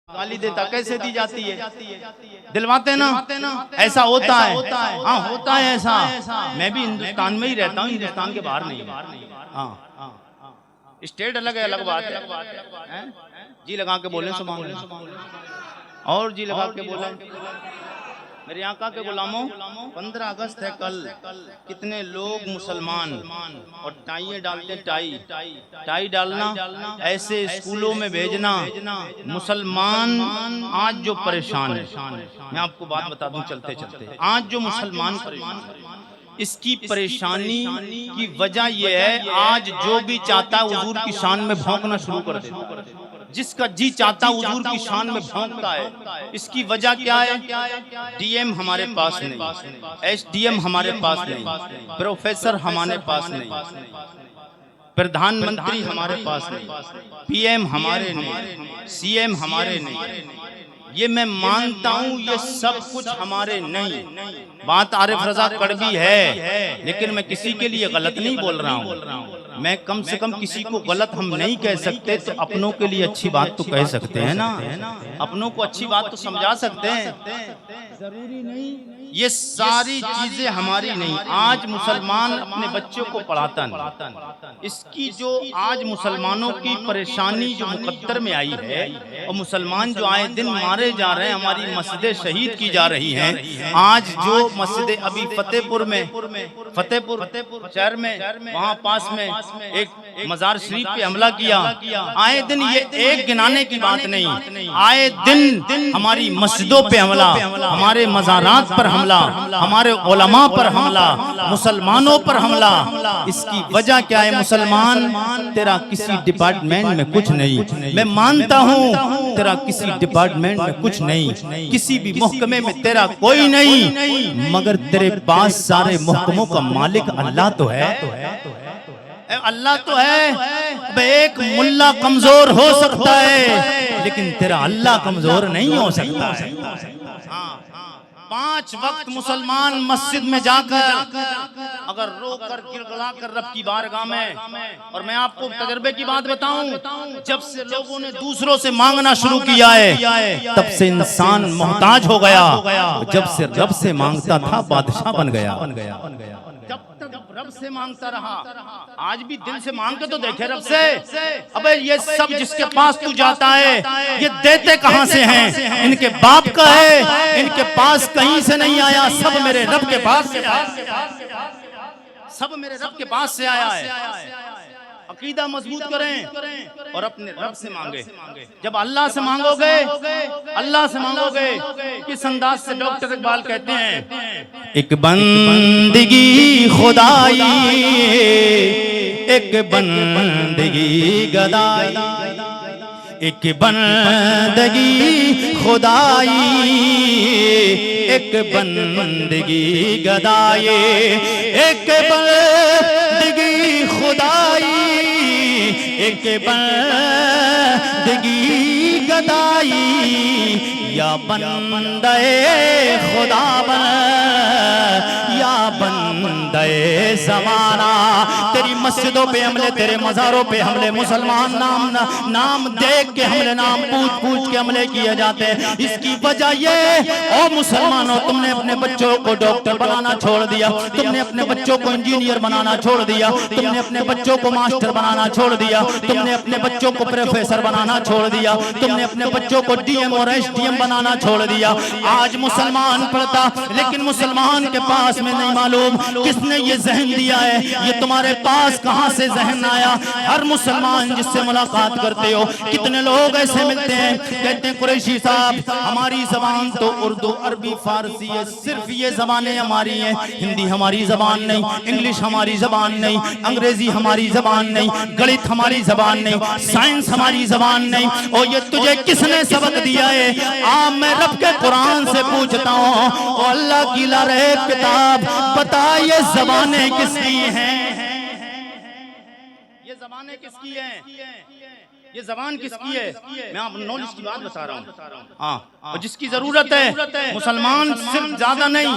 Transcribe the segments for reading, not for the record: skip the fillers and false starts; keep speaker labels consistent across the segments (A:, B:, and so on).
A: गाली देता कैसे दी जाती है, दिलवाते ना, ऐसा होता है। हाँ होता है ऐसा। मैं भी हिंदुस्तान में ही रहता हूँ, हिंदुस्तान के बाहर नहीं। हाँ स्टेट अलग है, अलग बात है। जी लगा के बोले सुभान अल्लाह, और जी लगा के बोले। मेरे आका के गुलामों, 15 अगस्त है कल। कितने लोग मुसलमान और टाई डालते, टाई डालना, ऐसे स्कूलों में भेजना। मुसलमान आज जो परेशान है, मैं आपको बात बता दूं चलते चलते, आज जो मुसलमान परेशान है, इसकी परेशानी की वजह यह है, आज जो भी चाहता है हुजूर की शान में भौंकना शुरू कर देता। जिसका जी चाहता हुजूर की शान में भौंकता है। इसकी वजह क्या है? डीएम हमारे पास नहीं, एसडीएम हमारे पास नहीं, प्रोफेसर हमारे पास नहीं, प्रधानमंत्री हमारे पास नहीं, पीएम हमारे नहीं, सीएम हमारे नहीं। ये मैं मानता हूँ, ये सब कुछ हमारे नहीं। बात आरिफ रजा कड़वी है, लेकिन मैं किसी के लिए गलत नहीं बोल रहा हूँ। मैं कम से कम किसी को गलत हम नहीं कह सकते, तो अपनों के लिए अच्छी बात तो कह सकते हैं ना, अपनों को अच्छी बात तो समझा सकते हैं। जरूरी नहीं ये सारी चीजें हमारी नहीं। आज मुसलमान अपने बच्चों को पढ़ाता नहीं। इसकी जो आज मुसलमानों की परेशानी जो मुकद्दर में आई है, और मुसलमान जो आए दिन मारे जा रहे हैं, हमारी मस्जिदें शहीद की जा रही हैं। आज जो मस्जिदें अभी फतेहपुर शहर में, वहाँ पास में एक मजार शरीफ पे हमला किया। आए दिन ये एक गिनाने की बात नहीं, आए दिन हमारी मस्जिदों पे हमला, हमारे मज़ारात पर हमला, हमारे उलमा पर हमला, मुसलमानों पर हमला। इसकी वजह क्या है? मुसलमान तेरा किसी डिपार्टमेंट में कुछ नहीं, मैं मानता हूँ तेरा किसी डिपार्टमेंट में कुछ नहीं, किसी भी महकमे में तेरा कोई नहीं, मगर तेरे पास सारे महकमों का मालिक अल्लाह तो है। अल्लाह तो है। एक मुल्ला कमजोर हो सकता है, लेकिन तेरा अल्लाह कमजोर नहीं हो सकता है। 5 वक्त मुसलमान मस्जिद में जाकर अगर रोकर गिड़गिड़ा कर रब की बारगाह में, और मैं आपको तजर्बे की बात बताऊं, जब से लोगों ने दूसरों से मांगना शुरू किया है, तब से इंसान मोहताज हो गया। जब से रब से मांगता था, बादशाह बन गया। जब तक रब से मांगता रहा, आज भी दिल से मांग के तो देखे रब से। अबे ये सब जिसके पास तू जाता है, ये देते कहां से हैं? इनके बाप का है, इनके पास कहीं से नहीं आया, सब मेरे रब के पास से, सब मेरे रब के पास से आया है। अकीदा मजबूत करें और अपने रब से मांगे। जब अल्लाह से मांगोगे, अल्लाह से मांगोगे, किस अंदाज से डॉक्टर इकबाल कहते हैं, एक बंदगी खुदाई, एक बंदगी गदाई, एक बंदगी खुदाई, एक बंदगी गदाई, एक बंदगी खुदाई, एक बंदगी गदाई, या बंदे खुदा बन, या बंदे ज़माना। तेरी मस्जिदों पे हमले, तेरे मज़ारों पे हमले, मुसलमान नाम देख के हमले, नाम पूछ के हमले किए जाते हैं। इसकी वजह ये, ओ मुसलमानों, तुमने अपने बच्चों को डॉक्टर बनाना छोड़ दिया, तुमने अपने बच्चों को इंजीनियर बनाना छोड़ दिया, तुमने अपने बच्चों को मास्टर बनाना छोड़ दिया, तुमने अपने बच्चों को प्रोफेसर बनाना छोड़ दिया, तुमने अपने बच्चों को डीएम और एसडीएम बनाना छोड़ दिया। आज मुसलमान पढ़ता, लेकिन मुसलमान के पास में नहीं मालूम किसने ये जहन दिया है, ये तुम्हारे पास कहां से जहन आया। हर मुसलमान जिससे मुलाकात करते हो, कितने लोग ऐसे मिलते हैं, कहते हैं कुरैशी साहब, हमारी जबान तो उर्दू, अरबी, फारसी है, सिर्फ ये जबानें हमारी हैं, हिंदी हमारी जबान नहीं, इंग्लिश हमारी जबान नहीं, अंग्रेजी हमारी जबान नहीं, गणित हमारी जबान नहीं, साइंस हमारी जबान नहीं। और ये तुझे किसने सबक दिया है? आ मैं रब के कुरान से पूछता हूँ, अल्लाह की लारे किताब बता, ये जबानें किसकी हैं? ये जबानें किसकी हैं? ये जबान किसकी है? मैं आप नॉलेज की बात बता रहा हूँ। हाँ, और जिसकी जरूरत है, मुसलमान सिर्फ ज्यादा नहीं,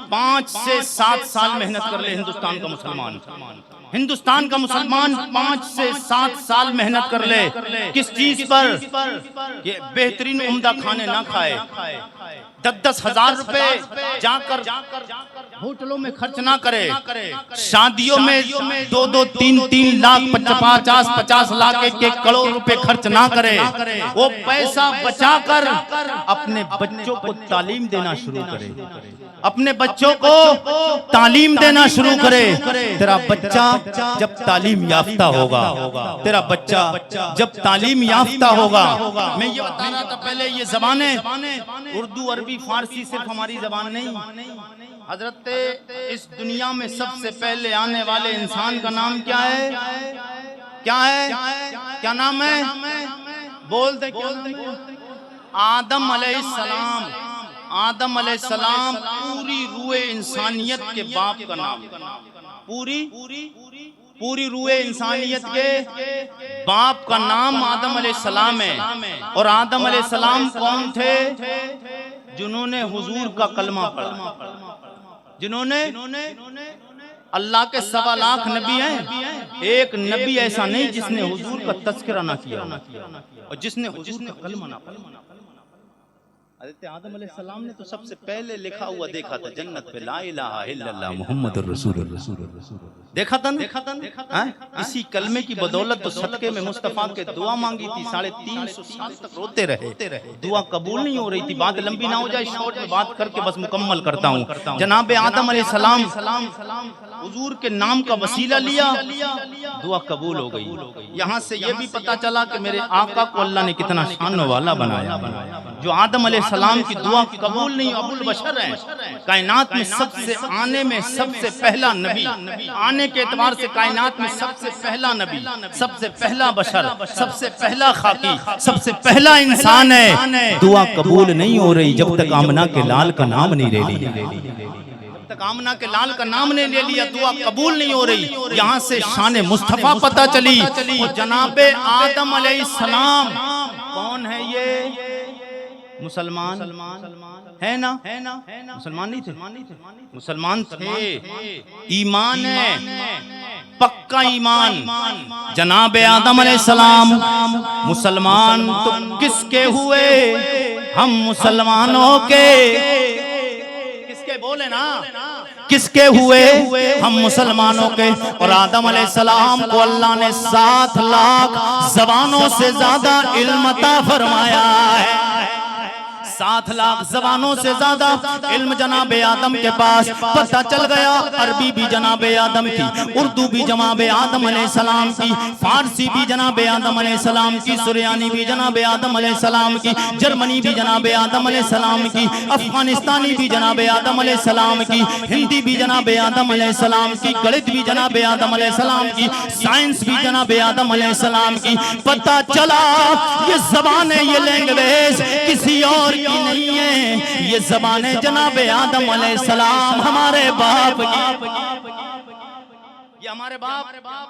A: 5 से 7 साल मेहनत कर ले हिंदुस्तान का मुसलमान, हिंदुस्तान का मुसलमान 5 से 7 साल मेहनत कर ले किस चीज पर? ये बेहतरीन उम्दा खाने ना खाए, 10-10 हजार रुपए जाकर होटलों में खर्च ना करे, शादियों में 2-2, 3-3 लाख 50-50 लाख एक करोड़ रुपए खर्च ना करे। वो पैसा बचाकर अपने बच्चों को तालीम देना शुरू करे, अपने बच्चों को तालीम देना शुरू करे। तेरा बच्चा जब तालीम याफ्ता होगा, तेरा बच्चा जब तालीम याफ्ता होगा। मैं ये बता रहा था पहले, ये जबानें उर्दू, अरबी, फारसी सिर्फ हमारी जबान नहीं। हजरत इस दुनिया में सबसे पहले आने वाले इंसान का नाम क्या है? क्या है? क्या नाम है? बोल दे, क्या नाम है? आदम अलैहिस्सलाम। आदम अलैहिस्सलाम पूरी रूए इंसानियत के बाप का नाम, पूरी रूए इंसानियत के बाप का नाम आदम अलैहिस्सलाम है। और आदम अलैहिस्सलाम कौन थे? जिन्होंने हुजूर का कलमा पढ़ा, जिन्होंने अल्लाह के 1.25 लाख नबी हैं, एक नबी ऐसा नहीं जिसने हुजूर का तज़किरा ना किया और जिसने हुजूर का कलमा ना पढ़ा। हज़रत आदम अलैहिस्सलाम ने तो सबसे पहले लिखा हुआ देखा था जन्नत पे, ला इलाहा इल्लल्लाह मुहम्मदुर रसूलुल्लाह। देखा था ना? इसी कलमे की बदौलत तो सदके में मुस्तफा के दुआ मांगी थी, 350 साल तक रोते रहे, दुआ कबूल नहीं हो रही थी। बात लंबी ना हो जाए, शॉर्ट में बात करके बस मुकम्मल करता हूँ। जनाब आदम अलैहिस्सलाम हुजूर के नाम का वसीला लिया, दुआ कबूल हो गई। यहाँ से ये भी पता चला कि मेरे आका को अल्लाह ने कितना शान वाला बनाया। जो आदम अलैहिस्सलाम की दुआ कबूल नहीं, अबुल बशर है, कायनात में सबसे आने में सबसे पहला नबी, आने के एतबार से कायनात में सबसे पहला नबी, सबसे पहला बशर, सबसे पहला खाकी, सबसे पहला इंसान है। दुआ कबूल नहीं हो रही जब तक आमना के लाल का नाम नहीं ले लिया, जब तक आमना के लाल का नाम नहीं ले लिया दुआ कबूल नहीं हो रही। यहाँ से शान मुस्तफा पता चली। जनाबे आदम अलैहिस्सलाम कौन है? ये मुसलमान है ना? मुसलमान नहीं थे? मुसलमान थे। ईमान है, पक्का ईमान। जनाबे आदम अलैहिस्सलाम मुसलमान तो किसके हुए? हम मुसलमानों के, किसके बोले ना, किसके हुए? हम मुसलमानों के। और आदम अलैहिस्सलाम को अल्लाह ने 7 लाख ज़बानों से ज्यादा इल्म अता फरमाया है। 7 लाख ज़बानों से ज्यादा इल्म जनाबे आदम के पास। पता चल गया अरबी भी जनाबे आदम की, उर्दू भी जनाबे आदम अलैहिस्सलाम की, फारसी भी जनाबे आदम अलैहिस्सलाम की, सुरयानी भी जनाबे आदम अलैहिस्सलाम की, जर्मनी भी जनाबे आदम अलैहिस्सलाम की, अफगानिस्तानी भी जनाबे आदम अलैहिस्सलाम की, हिंदी भी जनाबे आदम अलैहिस्सलाम की, गणित भी जनाबे आदम अलैहिस्सलाम की, साइंस भी जनाबे आदम अलैहिस्सलाम की। पता चला ये ज़बानें, ये लैंग्वेज किसी और की नहीं है, ये ज़बानें जनाबे आदम अलैहिस्सलाम हमारे बाप की, ये हमारे बाप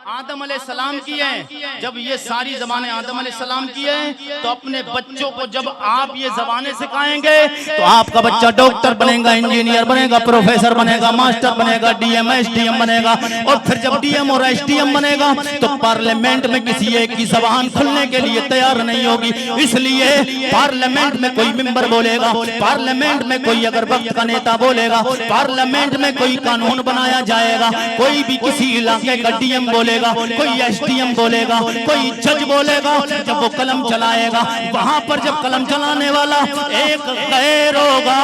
A: आदम अलैहिस्सलाम की है। जब ये सारी ज़बानें आदम अलैहिस्सलाम की है तो अपने बच्चों को जब आप ये ज़बानें सिखाएंगे तो आपका बच्चा डॉक्टर बनेगा, इंजीनियर बनेगा, प्रोफेसर बनेगा, मास्टर बनेगा, डीएम एसडीएम बनेगा। और फिर जब डीएम और एसडीएम बनेगा तो पार्लियामेंट में किसी एक की ज़बान खुलने के लिए तैयार नहीं होगी। इसलिए पार्लियामेंट में कोई मेंबर बोलेगा, पार्लियामेंट में कोई अगर वक्त का नेता बोलेगा, पार्लियामेंट में कोई कानून बनाया जाएगा, कोई भी किसी इलाके का डीएम बोलेगा, कोई एसडीएम बोलेगा, कोई जज बोलेगा, जब वो कलम चलाएगा वहां पर जब कलम चलाने वाला एक गैर होगा,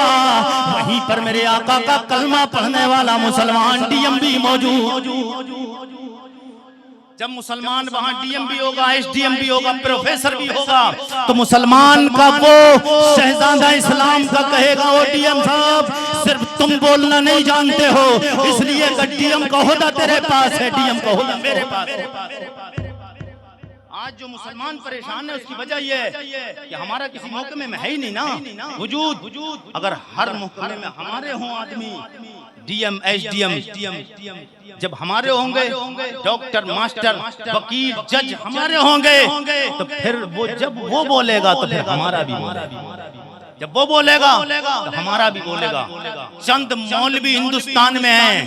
A: वहीं पर मेरे आका का कलमा पढ़ने वाला मुसलमान डीएम भी मौजूद। जब मुसलमान वहां डीएम भी होगा, एसडीएम भी होगा, प्रोफेसर भी होगा, तो मुसलमान का वो शहजादा इस्लाम का कहेगा, वो डीएम साहब सिर्फ तुम बोलना नहीं जानते हो, इसलिए डीएम का होदा तेरे पास है, डीएम का होदा मेरे पास है। आज जो मुसलमान परेशान है उसकी वजह यह है कि हमारा किसी महकमे में है ही नहीं ना वजूद। अगर हर महकमे में हमारे हों आदमी, डीएम एसडीएम जब हमारे होंगे, डॉक्टर मास्टर वकील जज हमारे होंगे, तो फिर वो जब वो बोलेगा तो फिर हमारा भी बोलेगा। जब वो बोलेगा तो हमारा भी बोलेगा। चंद मौलवी हिंदुस्तान में हैं,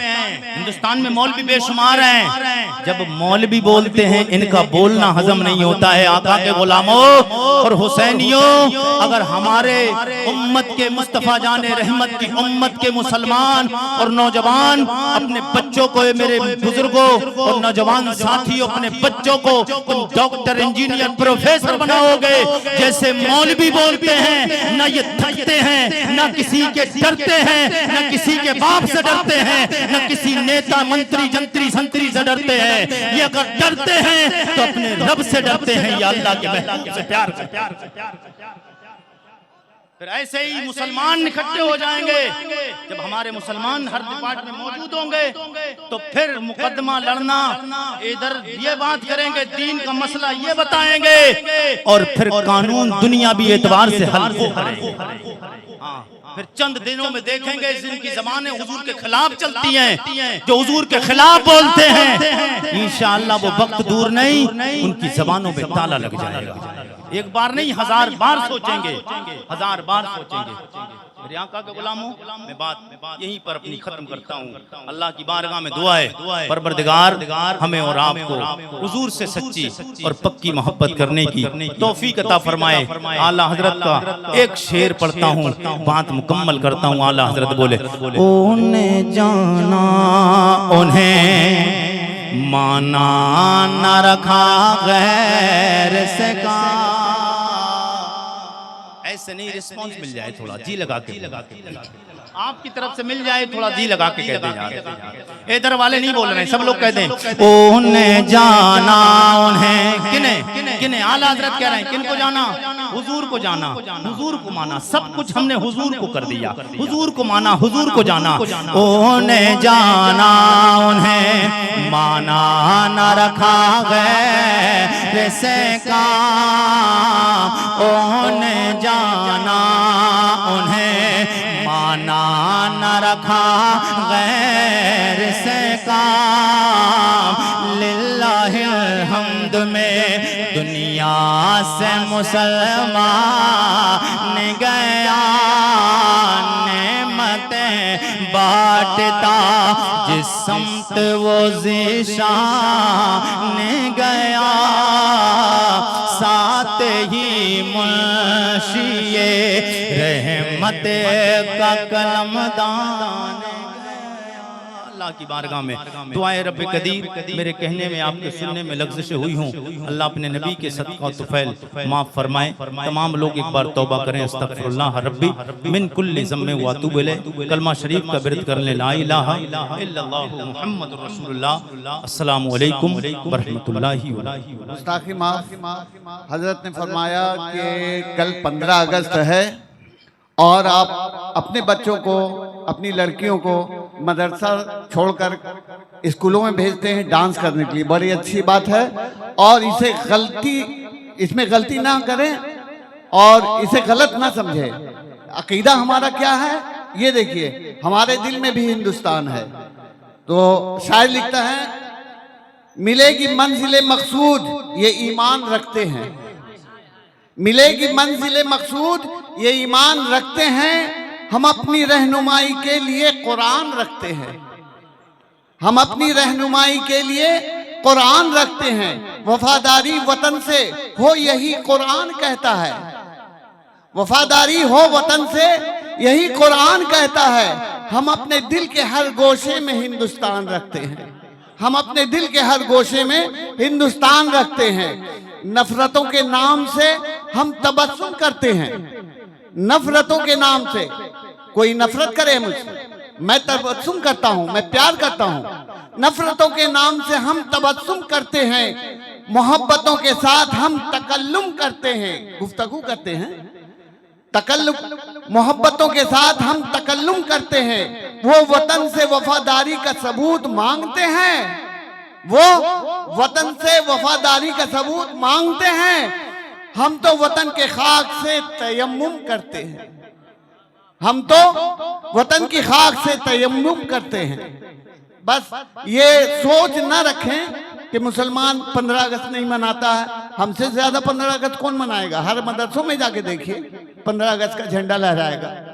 A: हिंदुस्तान में मौलवी बेशुमार हैं। जब मौलवी बोलते हैं इनका बोलना हजम नहीं होता है। आका के गुलामों और हुसैनियों, अगर हमारे उम्मत के मुस्तफा जाने रहमत की उम्मत के मुसलमान और नौजवान अपने बच्चों को, मेरे बुजुर्गों और नौजवान साथियों, अपने बच्चों को तुम डॉक्टर, इंजीनियर, प्रोफेसर बनाओगे, जैसे मौलवी बोलते हैं, ना ये थकते हैं, ना किसी के डरते हैं, ना किसी के बाप से डरते हैं, ना किसी नेता, मंत्री, जंत्री, संतरी से डरते हैं। ये अगर डरते हैं तो अपने रब से डरते हैं, या अल्लाह के महबूब से प्यार करते। फिर ऐसे ही मुसलमान इकट्ठे हो जाएंगे। जब हमारे मुसलमान हर डिपार्टमेंट में मौजूद होंगे तो फिर मुकदमा लड़ना, इधर ये बात करेंगे, दीन का मसला ये बताएंगे, और फिर कानून दुनियावी एतबार से हल वो करेंगे। हाँ, फिर चंद दिनों में देखेंगे जिनकी ज़बानें हुजूर के खिलाफ चलती हैं, जो हुजूर के खिलाफ बोलते हैं, इंशाअल्लाह वो वक्त दूर नहीं, उनकी ज़बानों पे ताला लग जाएगा। एक बार नहीं, 1000 बार सोचेंगे, 1000 बार सोचेंगे। मेरे आका के गुलामों, मैं बात यहीं पर अपनी खत्म करता हूँ। अल्लाह की बारगाह में दुआ है, परवरदिगार हमें और आपको हुजूर से सच्ची और पक्की मोहब्बत करने की तौफीक अता फरमाए। आला हजरत का एक शेर पढ़ता हूँ, बात मुकम्मल करता हूँ। आला हजरत बोले, उन्हें जाना उन्हें माना न रखा गैर से का। ऐसे नहीं, रिस्पॉन्स मिल जाए थोड़ा जी लगा के, आपकी तरफ से मिल जाए थोड़ा जी लगा के कहते हैं। इधर वाले नहीं बोल रहे, सब लोग कहते हैं उन्हें जाना उन्हें। किन्हें किन्हें? आला हजरत कह रहे हैं किन को जाना? हुजूर को जाना, हुजूर को माना। सब कुछ हमने हुजूर को कर दिया, हुजूर को माना, हुजूर को जाना। उन्हें जाना उन्हें माना न रखा गैर से काम। उन्हें जाना उन्हें माना न रखा गैर से काम। लिल्लाहिल हम्द में दुनिया से मुसलमान गया, नेमतें बांटता जिस समत वो ज़िशान गया। साथ ही मुंशिए रहमत का कलमदान अल्लाह की बारगाह में दुआए रब कदीर। मेरे कहने में, आपके सुनने में लग़्ज़िश हुई हूँ। अल्लाह अपने नबी के सदक़ा तुफ़ैल माफ़ फरमाए। तमाम लोग एक बार तौबा करें, अस्तग़फ़िरुल्लाह रब्बी मिन कुल्लि ज़म्बिन व अतूबु इलैह। कलमा शरीफ का विर्द कर लें, ला इलाहा इल्लल्लाहु मुहम्मदुर रसूलुल्लाह। अस्सलामु अलैकुम व रहमतुल्लाहि व बरकातुहू।
B: गुस्ताखी माफ़। हज़रत ने फरमाया कि कल 15 अगस्त है और आप अपने बच्चों को, अपनी लड़कियों को मदरसा छोड़कर स्कूलों में भेजते हैं डांस करने के लिए। बड़ी अच्छी बात है, और इसमें गलती ना करें और इसे गलत ना समझे। अकीदा हमारा क्या है ये देखिए, हमारे दिल में भी हिंदुस्तान है। तो शायर लिखता है, मिलेगी मंजिले मकसूद ये ईमान रखते हैं। मिलेगी मंजिले मकसूद ये ईमान रखते हैं। हम अपनी रहनुमाई के लिए कुरान रखते हैं। हम अपनी रहनुमाई के लिए कुरान रखते हैं। वफादारी वतन से हो यही कुरान कहता है। वफादारी हो वतन से यही कुरान कहता है। हम अपने दिल के हर गोशे में हिंदुस्तान रखते हैं। हम अपने दिल के हर गोशे में हिंदुस्तान रखते हैं। नफरतों के नाम से हम तबस्सुम करते हैं। नफरतों के नाम से कोई नफरत करे मुझसे, मैं तबस्सुम करता हूं, मैं प्यार करता हूं। नफरतों के नाम से हम तबस्सुम करते हैं। मोहब्बतों के साथ हम तकल्लुम करते हैं, गुफ्तगू करते हैं। तकल्लुम, मोहब्बतों के साथ हम तकल्लुम करते हैं। वो वतन से वफादारी का सबूत मांगते हैं। वो वतन से वफादारी का सबूत मांगते हैं। हम तो वतन के खाक से तयम्मुम करते हैं। हम तो वतन की खाक से तयम्मुम करते हैं। बस ये सोच न रखें कि मुसलमान 15 अगस्त नहीं मनाता है। हमसे ज्यादा 15 अगस्त कौन मनाएगा? हर मदरसों में जाके देखिए, 15 अगस्त का झंडा लहराएगा।